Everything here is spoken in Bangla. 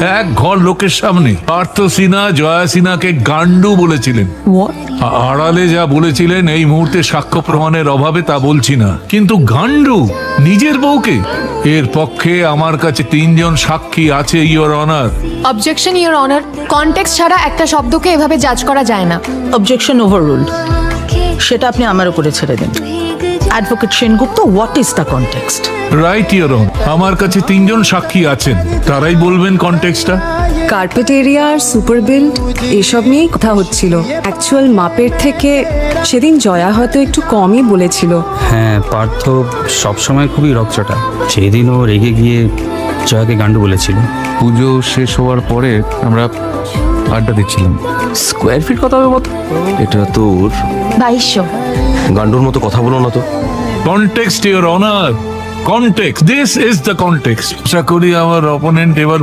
এক ঘর লোকের সামনে পার্থ সিনহা জয়া সিনহাকে গান্ডু বলেছিলেন। আড়ালে যা বলেছিলেন এই মুহূর্তে সাক্ষ্য প্রমাণের অভাবে তা বলছি না, কিন্তু গান্ডু নিজের বউকে, এর পক্ষে আমার কাছে 3 জন সাক্ষী আছে your honour. Objection your honour, context ছাড়া একটা শব্দকে এভাবে জাজ করা যায় না। Objection overruled. সেটা আপনি আমার উপরে ছেড়ে দিন। Advocate Sengupta, what is the context? Right your honour, আমার কাছে 3 জন সাক্ষী আছেন, তারাই বলবেন কনটেক্সটটা। কার্পেট এরিয়া আর সুপার বিল্ড এসব নিয়েই কথা হচ্ছিল। অ্যাকচুয়াল মাপের থেকে সেদিন জয়া হয়তো একটু কমই বলেছিল। হ্যাঁ, পার্থ সবসময় খুবই রকচটা। সেদিনও রেগে গিয়ে জয়াকে গান্ডু বলেছিল। পুজো শেষ হওয়ার পরে আমরা আড্ডা দিচ্ছিলাম। স্কোয়ার ফিট কথা হবে মতো, এটা তোর 2200। গান্ডুর মতো কথা বলো না তো। Context your honour, context, this is the context. আশা করি আমার অপোনেন্ট এবার